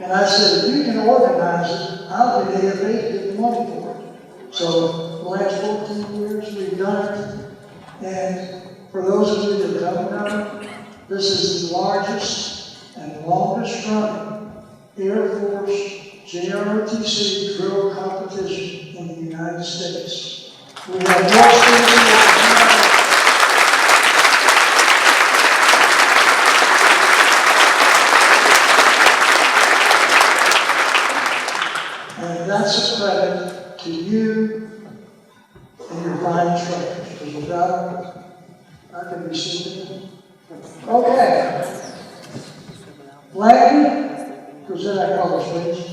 And I said, if you can organize it, I'll be AFA to get the money for it. So the last 14 years we've done it. And for those of you that don't know, this is the largest and longest running Air Force JROTC drill competition in the United States. We have more students. And that's a credit to you and your fine instructors, because without them, I can be sitting. Okay. Blackie, present our colors, please.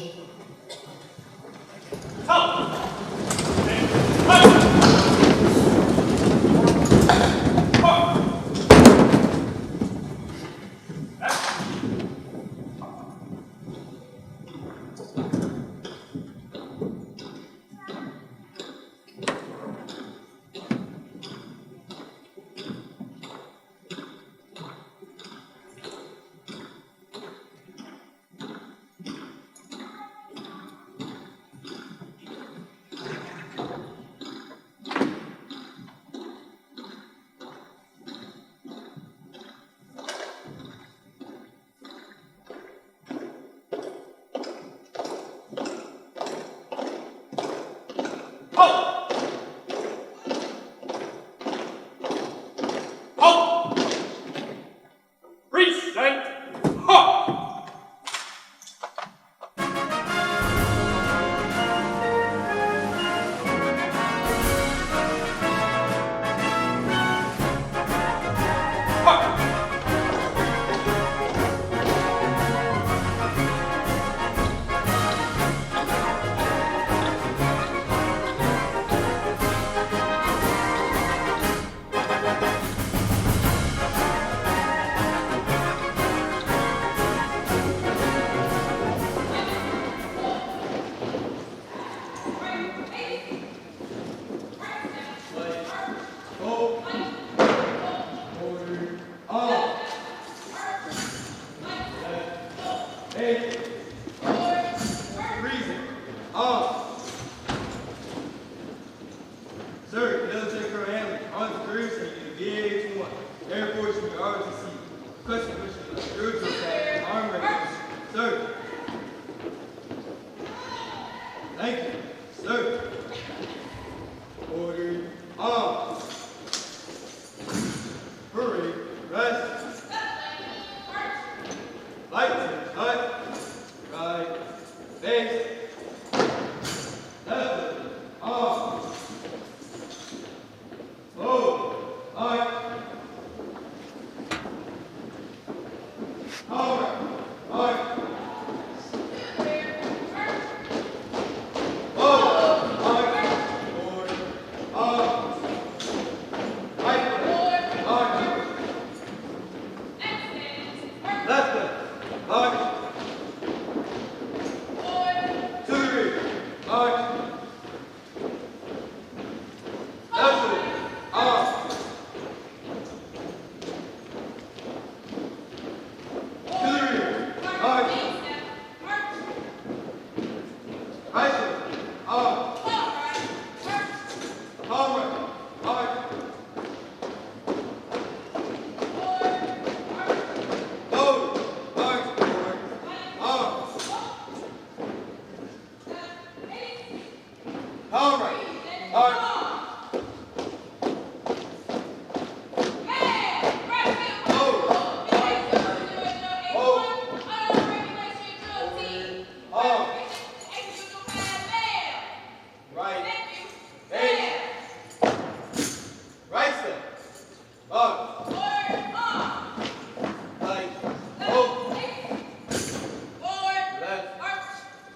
Sir, military crew handling, on the cruise and you VH1, Air Force and ROTC. Question mission, cruise attack, arm regulars. Sir. Thank you, sir. Order, arms. Hurry, rest. Lights, cut. Right, face. Left, arms. Low, light. Power, light.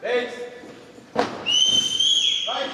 Base. Right.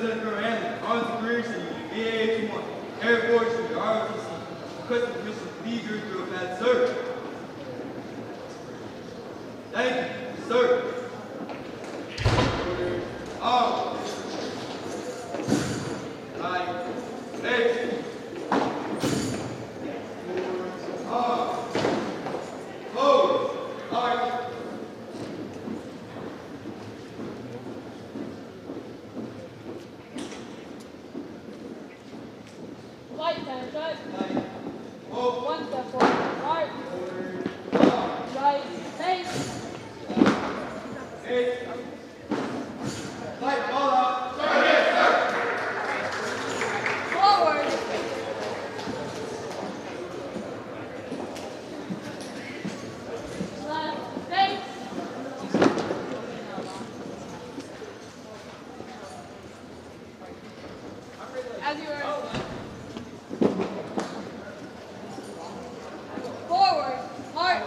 Lieutenant Colonel, Arlington careers in AFJROTC, Air Force and ROTC. Requesting permission to leave your drill pad, sir. Thank you, sir. Arm. Right. Next. Arm. Hold. Arch. Light time, shut. Right. Hold. One step forward. March. Right. Face. Eight. Light, ball out. Forward. Left. Face. As you are. Forward. March.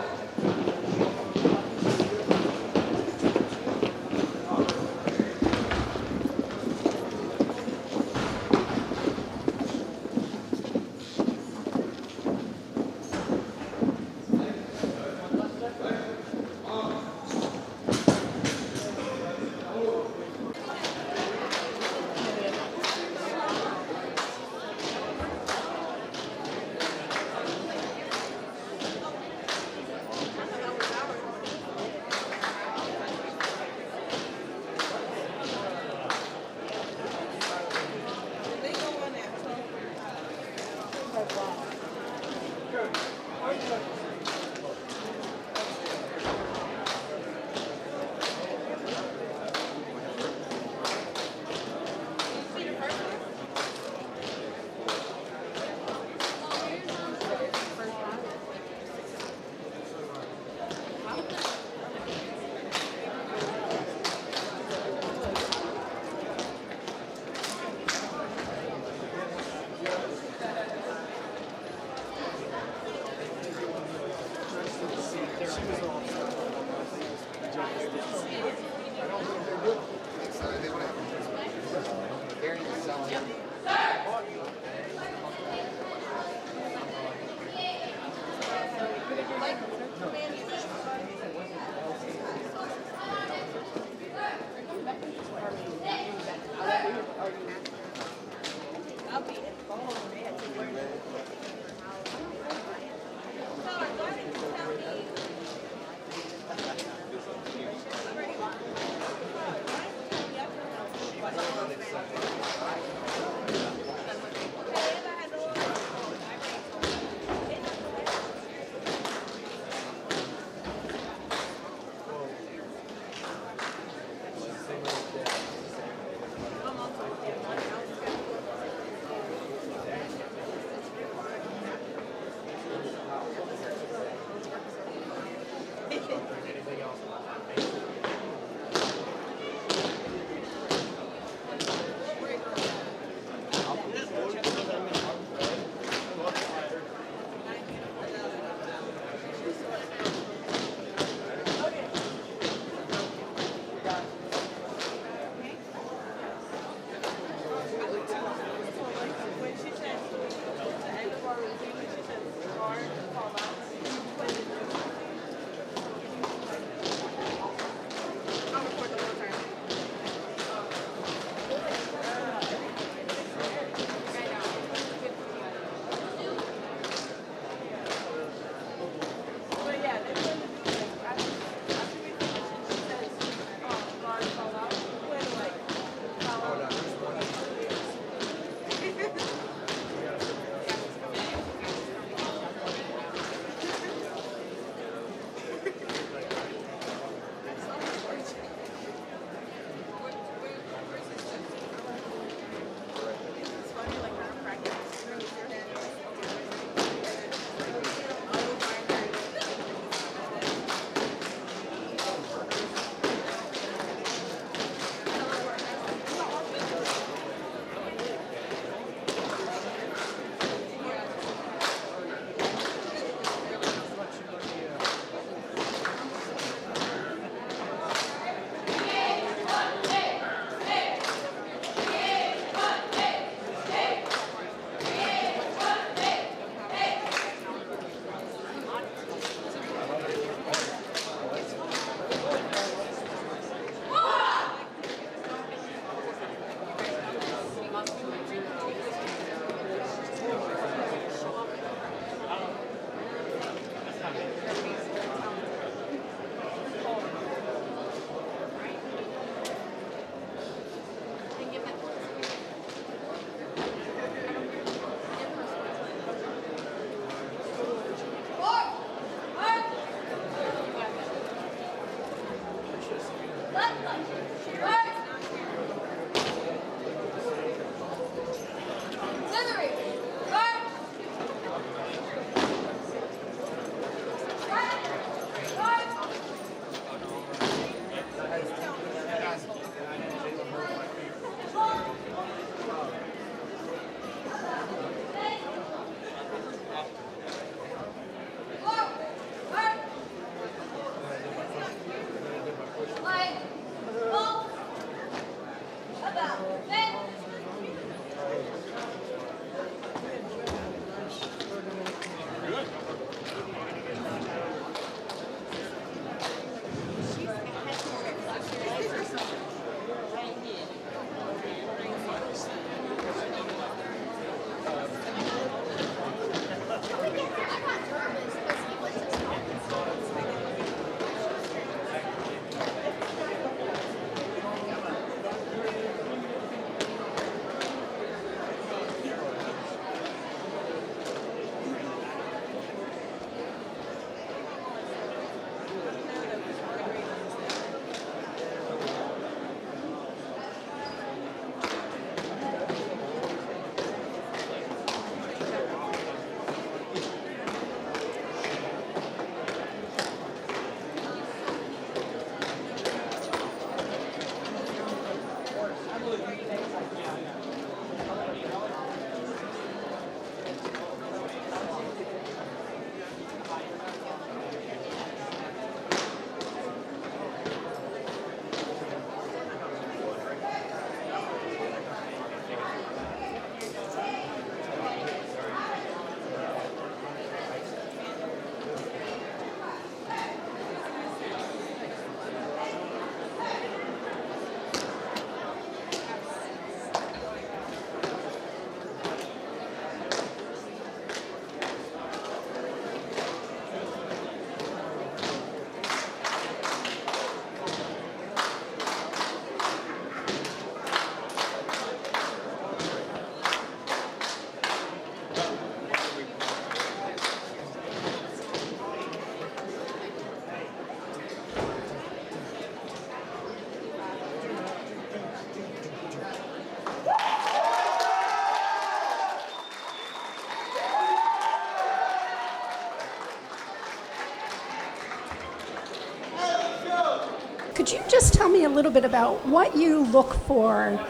Could you just tell me a little bit about what you look for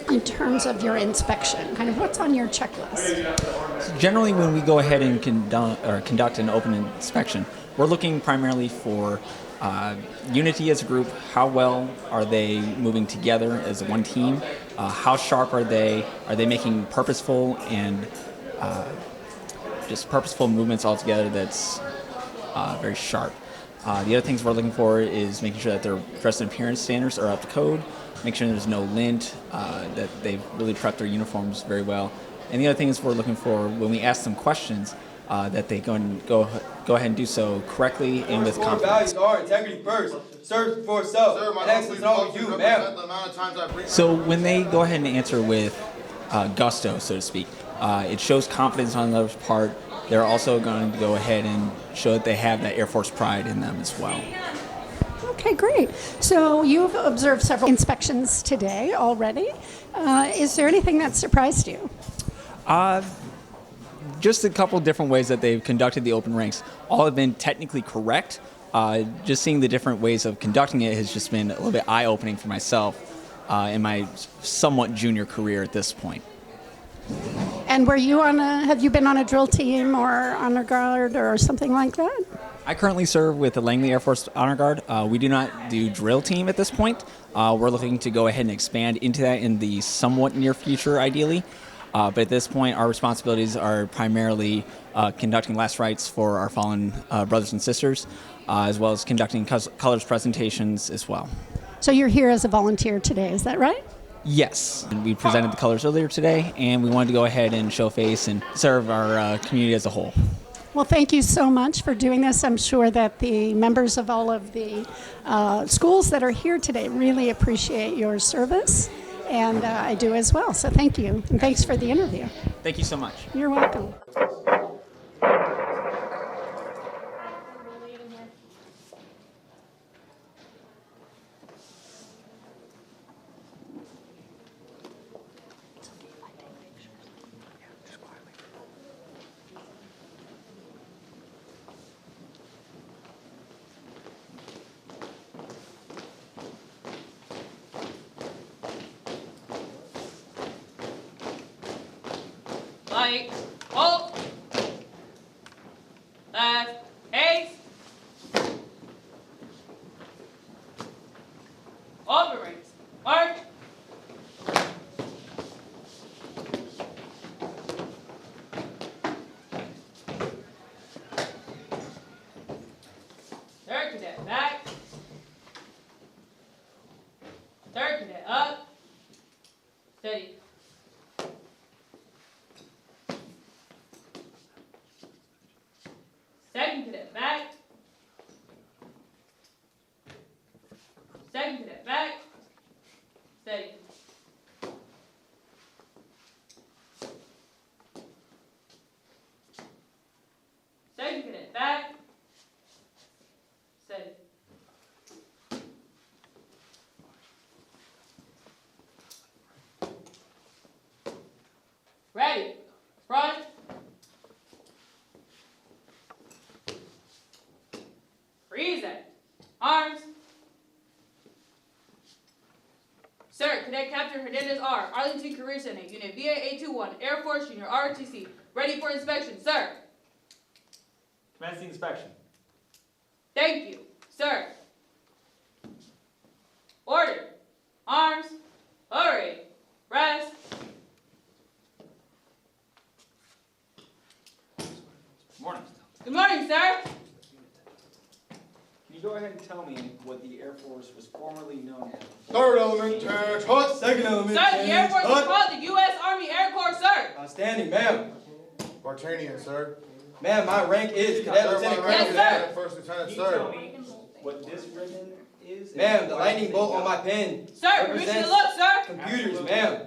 in terms of your inspection? Kind of what's on your checklist? So generally, when we go ahead and conduct an open inspection, we're looking primarily for unity as a group. How well are they moving together as one team? How sharp are they? Are they making purposeful and just purposeful movements altogether that's very sharp? The other things we're looking for is making sure that their dress and appearance standards are up to code, make sure there's no lint, that they've really prepped their uniforms very well. And the other thing is we're looking for, when we ask them questions, that they go ahead and do so correctly and with confidence. Values are integrity first, service before self, and excellence in all we do, ma'am. So when they go ahead and answer with gusto, so to speak, it shows confidence on their part. They're also going to go ahead and show that they have that Air Force pride in them as well. Okay, great. So you've observed several inspections today already. Is there anything that surprised you? Just a couple different ways that they've conducted the open ranks. All have been technically correct. Just seeing the different ways of conducting it has just been a little bit eye-opening for myself in my somewhat junior career at this point. And have you been on a drill team or honor guard or something like that? I currently serve with the Langley Air Force Honor Guard. We do not do drill team at this point. We're looking to go ahead and expand into that in the somewhat near future, ideally. But at this point, our responsibilities are primarily conducting last rites for our fallen brothers and sisters, as well as conducting colors presentations as well. So you're here as a volunteer today, is that right? Yes. And we presented the colors earlier today, and we wanted to go ahead and show face and serve our community as a whole. Well, thank you so much for doing this. I'm sure that the members of all of the schools that are here today really appreciate your service, and I do as well. So thank you, and thanks for the interview. Thank you so much. You're welcome. Right. Halt. Left. Haste. All Marines. March. Third cadet back. Third cadet up. Steady. Second cadet back. Second cadet back. Steady. Second cadet back. Steady. Ready. Front. Reset. Arms. Sir, Cadet Captain Hernandez R., Arlington Career Center, Unit VA-821, Air Force Junior ROTC. Ready for inspection, sir. Commencing inspection. Thank you, sir. Order. Arms. Hurry. Rest. Morning. Good morning, sir. Can you go ahead and tell me what the Air Force was formerly known as? Third element, Terrence Hut. Second element, Sir, the Air Force is Hut. called the U.S. Army Air Corps, sir. Outstanding, ma'am. Vartanian, sir. Ma'am, my rank is Cadet Sir, Lieutenant my Colonel. rank is Yes, sir. Cadet First Lieutenant, Can you tell sir. me what this ribbon is? Ma'am, the lightning bolt on my pen Sir, permission to look, sir. computers, ma'am.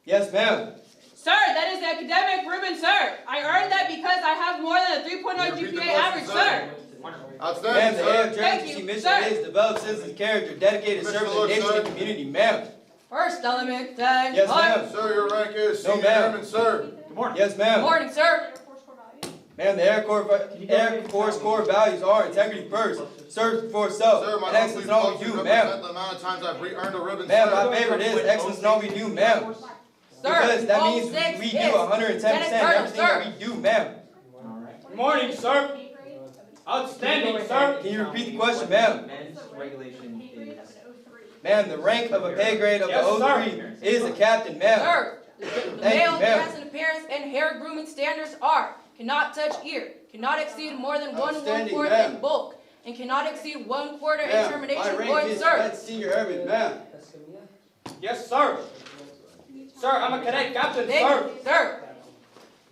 Yes, ma'am. Sir, that is the academic ribbon, sir. I earned that because I have more than a 3.0 Repeat the GPA question, average, sir. Ma'am, Outstanding, the sir. Thank AFJROTC you, mission sir. is develop citizens' character, dedicated Mr. service to Look, the nation sir. and community, ma'am. First element, then. Yes, ma'am. Sir, your rank is No, Senior ma'am. Airman, sir. Good morning. Yes, ma'am. Morning, sir. Ma'am, the Air Force core values are integrity first, service before self, Sir, my and excellence in all we monthly do, represent ma'am. the amount of times I've re-earned a ribbon, Ma'am, sir. my favorite is excellence in all we do, ma'am. Sir, Because that means 06 we do is 110% Lieutenant everything Colonel, that we do, ma'am. Good morning, sir. Outstanding, sir. Can you repeat the question, ma'am? Men's regulation is. Ma'am, the rank of a pay grade of Yes, the sir. 03 is a captain, ma'am. Sir, the Thank male you, ma'am. dress and appearance and hair grooming standards are cannot touch ear, cannot exceed more than Outstanding, 1/4 ma'am. in bulk, and cannot exceed 1/4 in Ma'am, my termination rank point, is sir. Cadet Senior Airman, ma'am. Yes, sir. Sir, I'm a cadet captain, Thank sir. you, sir.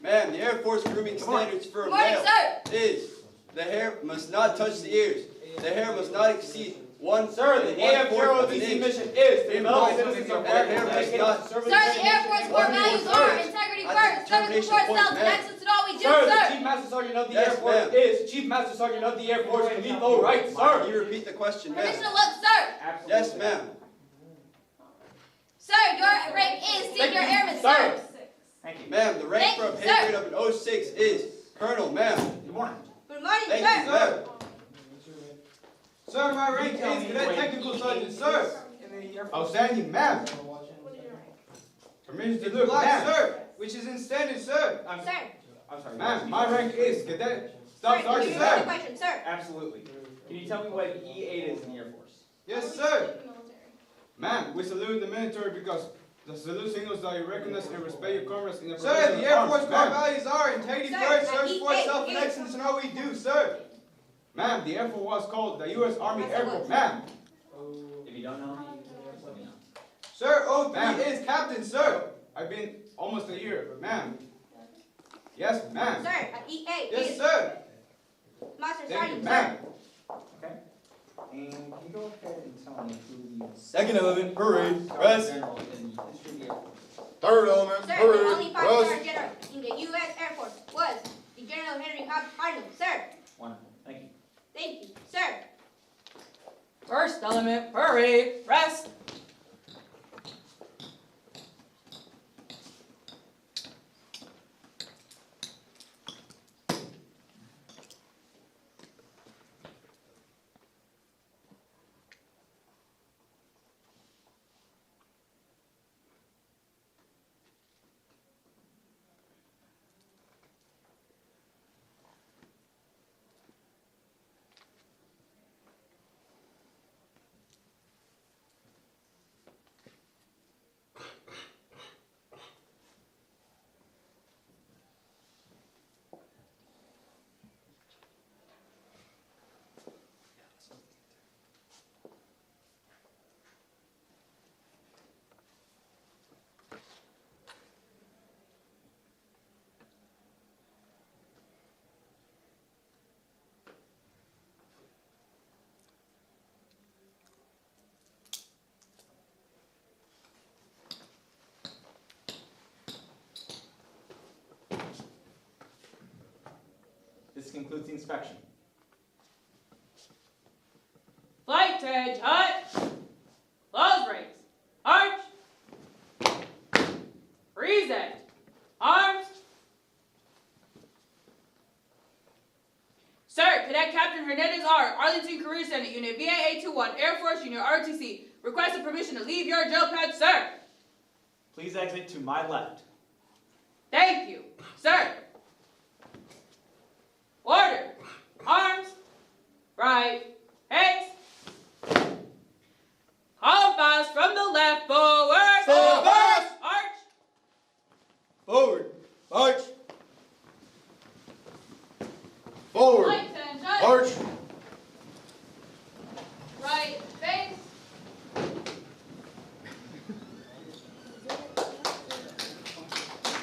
Ma'am, the Air Force grooming standards for a Good morning, male sir. is the hair must not touch the ears. The hair must not exceed one. Sir, the 1/4 of an AFJROTC inch. mission is to In develop bulk, citizens of and character, hair must dedicated not- to service Sir, to the Air Force core One more values word. are integrity At first, the service termination before point, self, and ma'am. excellence in all we do, Sir, the sir. Chief Master Sergeant of the Yes, Air Force ma'am. is Chief Master Sergeant of the Air Force Khalifo Wright, Can sir. you repeat the question, Permission ma'am? to look, sir. Yes, ma'am. Sir, your rank is Senior you, Airman, sir. sir. Thank you. Ma'am, the rank Thank for a you, pay sir. grade of an 06 is Colonel, ma'am. Good morning. Good morning, Thank you, sir. ma'am. Sir, my rank is Cadet Technical Sergeant, sir. Outstanding, ma'am. Permission to look, ma'am. Sir, which is in standard, sir. I'm Sir, sorry. Ma'am, my rank is Cadet Staff sir, can you Sergeant, repeat the sir. question, sir? Absolutely. Can you tell me what E8 is in the Air Force? Yes, sir. Ma'am, we salute the military because the salute signals that you recognize and respect your comrades in the Sir, profession the of Air arms, Force core ma'am. values are integrity Sir, first, I service eat for egg, self, and egg. excellence in all we do, sir. Ma'am, the Air Force was called the U.S. Army Yes, Air it Corps, was. ma'am. If you don't know, let me know. Sir, Ma'am. 03 is captain, sir. I've been almost a year, but ma'am. Yes, ma'am. Sir, I eat egg. Yes, sir. Master Thank you, Sergeant, ma'am. sir. Okay. And can you go ahead and tell me who the Second element, parade, rest. general in the history of the Air Force? Third element, Sir, the only hurry, five-star rest. general in the U.S. Air Force was the General Henry Arnold, sir. Wonderful. Thank you. Thank you, sir. First element, hurry, rest. concludes the inspection. Flight edge, hut. Close brakes. Arch. Reset. Arms. Sir, Cadet Captain Hernandez R., Arlington Career Center, Unit VA-821, Air Force Junior ROTC. Requested permission to leave your drill pad, sir. Please exit to my left. Thank you, sir. Order. Arms. Right. Heads. Hold fast from the left. Forward. Stand fast. Arch. Forward. March. Forward. Light and shut. March. Right. Face.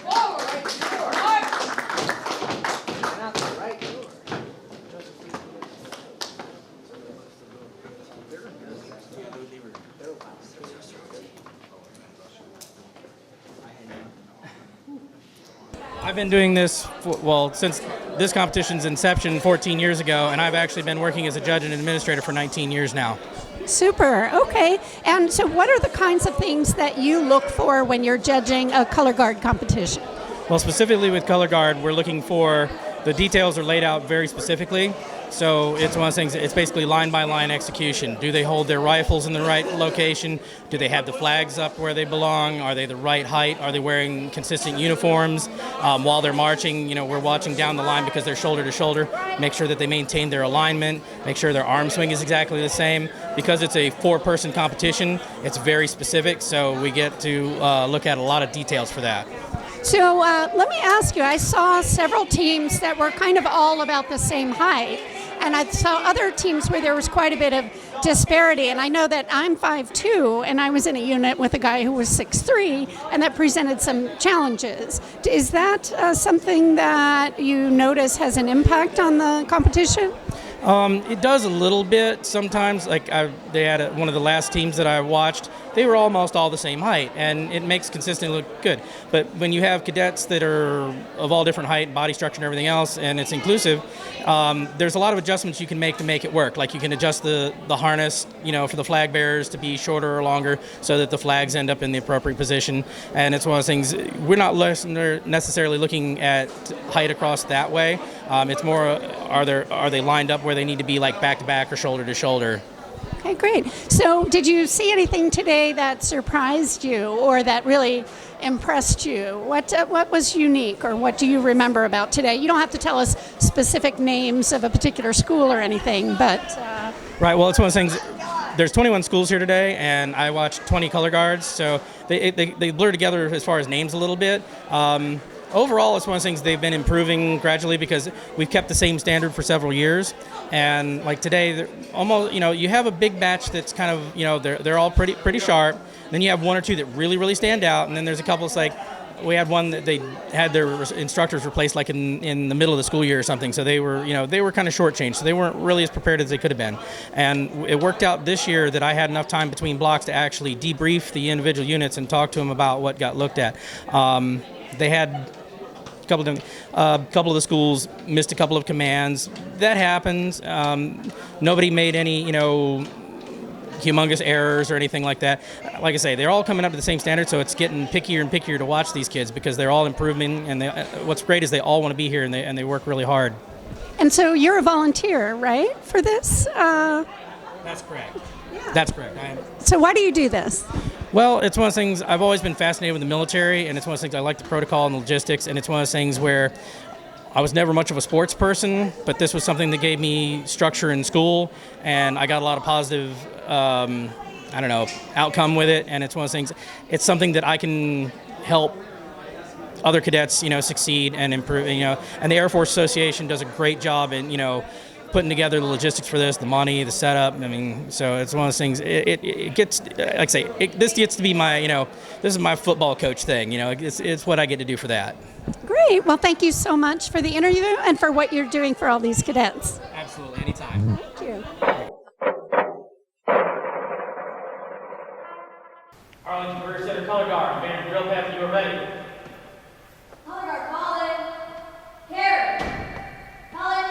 Forward. Arch. I've been doing this, since this competition's inception 14 years ago, and I've actually been working as a judge and administrator for 19 years now. Super. Okay. And so, what are the kinds of things that you look for when you're judging a color guard competition? Well, specifically with color guard, we're looking for the details are laid out very specifically. So it's one of those things, it's basically line-by-line execution. Do they hold their rifles in the right location? Do they have the flags up where they belong? Are they the right height? Are they wearing consistent uniforms? While they're marching, we're watching down the line because they're shoulder to shoulder. Make sure that they maintain their alignment. Make sure their arm swing is exactly the same. Because it's a four-person competition, it's very specific, so we get to look at a lot of details for that. So let me ask you, I saw several teams that were kind of all about the same height, and I saw other teams where there was quite a bit of disparity, and I know that I'm 5'2", and I was in a unit with a guy who was 6'3", and that presented some challenges. Is that something that you notice has an impact on the competition? It does a little bit sometimes. Like they had one of the last teams that I watched, they were almost all the same height, and it makes consistency look good. But when you have cadets that are of all different height, body structure and everything else, and it's inclusive, there's a lot of adjustments you can make to make it work. Like you can adjust the harness, for the flag bearers to be shorter or longer so that the flags end up in the appropriate position. And it's one of those things, we're not necessarily looking at height across that way. It's more, are they lined up where they need to be, like back to back or shoulder to shoulder? Okay, great. So did you see anything today that surprised you or that really impressed you? What was unique, or what do you remember about today? You don't have to tell us specific names of a particular school or anything, but... Right, well, it's one of those things, there's 21 schools here today, and I watched 20 color guards, so they blur together as far as names a little bit. Overall, it's one of those things they've been improving gradually because we've kept the same standard for several years. And like today, almost, you have a big batch that's kind of, they're all pretty sharp. Then you have one or two that really, really stand out. And then there's a couple that's like, we had one that they had their instructors replaced like in the middle of the school year or something. So they were kind of shortchanged. So they weren't really as prepared as they could have been. And it worked out this year that I had enough time between blocks to actually debrief the individual units and talk to them about what got looked at. They had a couple of the schools missed a couple of commands. That happens. Nobody made any, humongous errors or anything like that. Like I say, they're all coming up to the same standard, so it's getting pickier and pickier to watch these kids because they're all improving, and what's great is they all want to be here, and they work really hard. And so you're a volunteer, right, for this? That's correct. Yeah. That's correct. So why do you do this? Well, it's one of those things, I've always been fascinated with the military, and it's one of those things I like the protocol and the logistics, and it's one of those things where I was never much of a sports person, but this was something that gave me structure in school, and I got a lot of positive, outcome with it, and it's one of those things, it's something that I can help other cadets, succeed and improve, and the Air Force Association does a great job in, putting together the logistics for this, the money, the setup. So it's one of those things. It gets, like I say, this gets to be my, this is my football coach thing. It's what I get to do for that. Great. Well, thank you so much for the interview and for what you're doing for all these cadets. Absolutely, anytime. Thank you. Arlington Career Center Color Guard, man, drill path, you are ready. Color guard, call it. Here. Call it.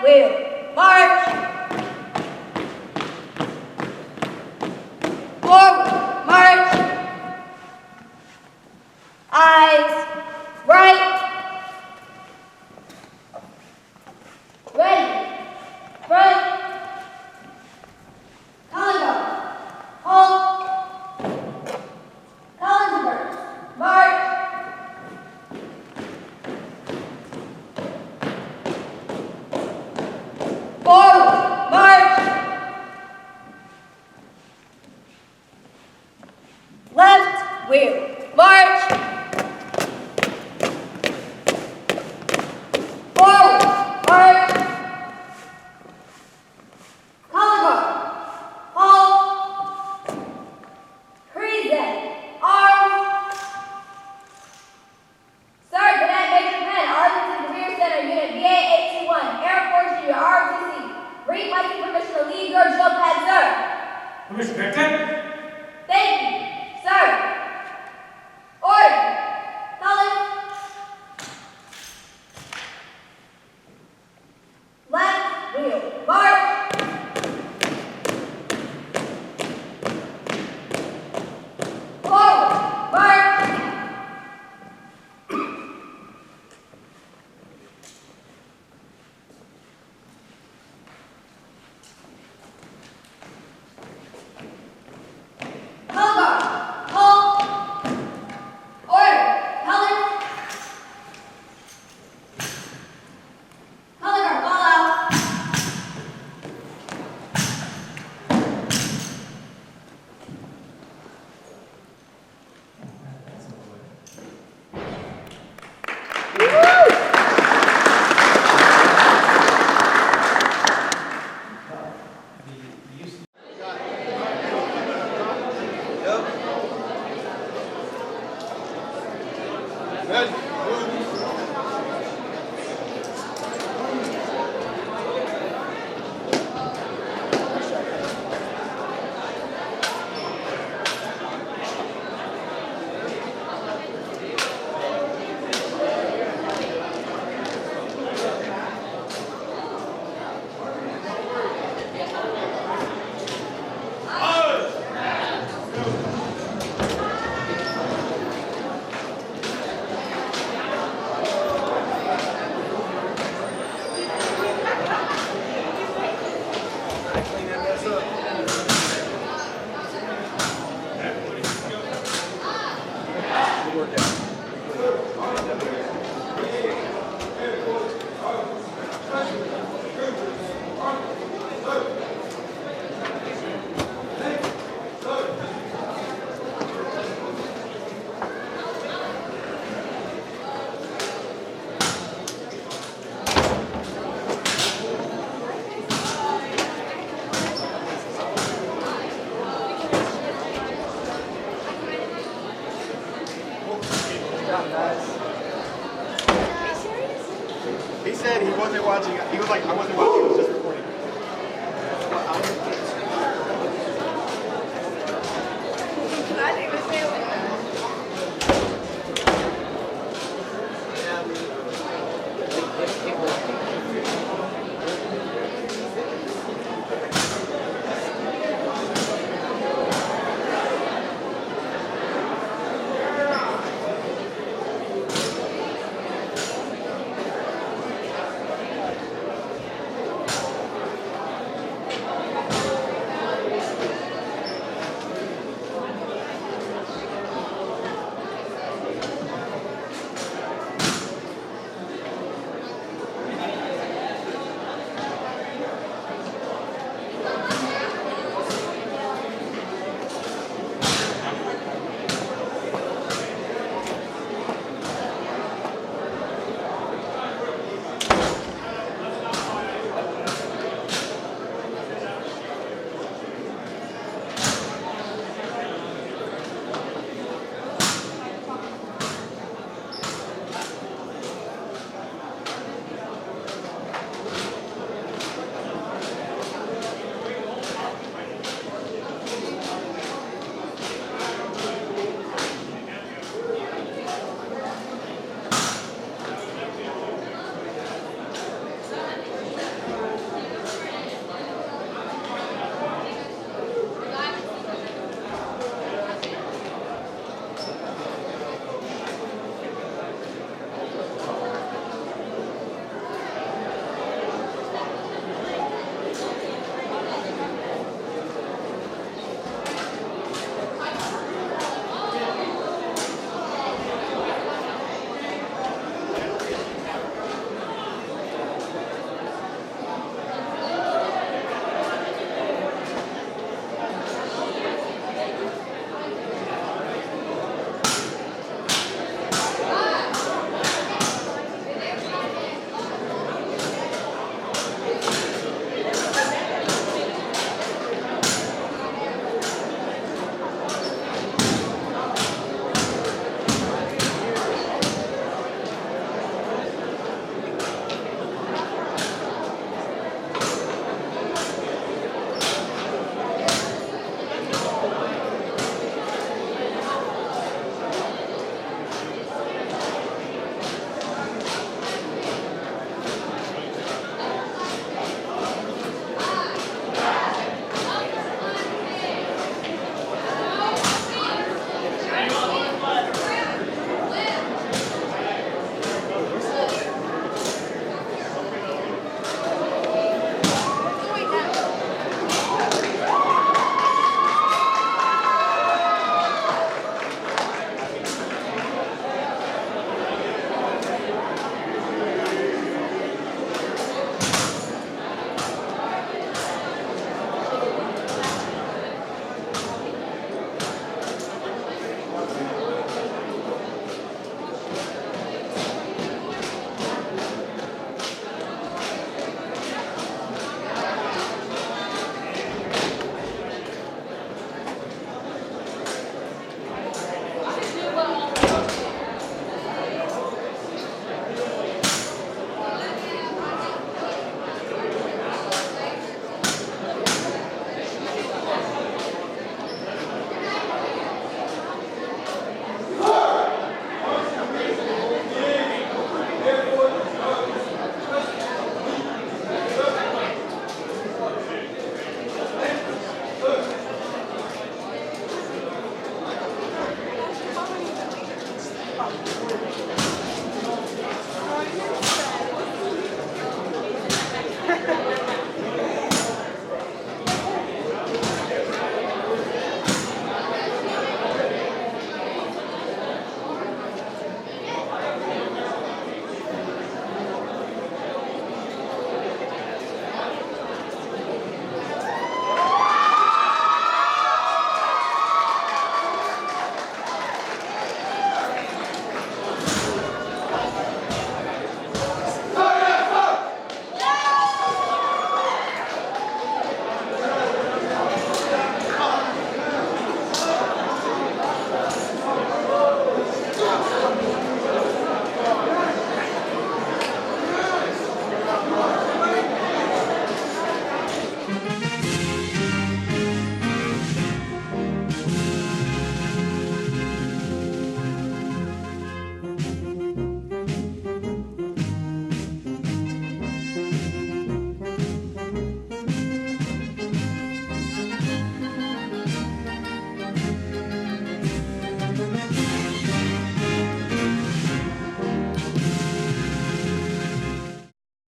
wheel, march. Forward, march. Eyes, right. Ready, front. Color, hold. Color, march. Forward, march. Left wheel, march. Forward, march. Color guard, hold. Present, arms. Sir, Cadet Major Penn, Arlington Career Center, Unit VA-821, Air Force Junior ROTC. Requesting permission to leave your drill pad, sir. Permission granted. Thank you, sir. Order. Color. Left wheel, march. Forward, march. Color guard, hold. Order, color. Color guard, ball out. Ready, move. He said he wasn't watching. He was like, I wasn't watching. It was just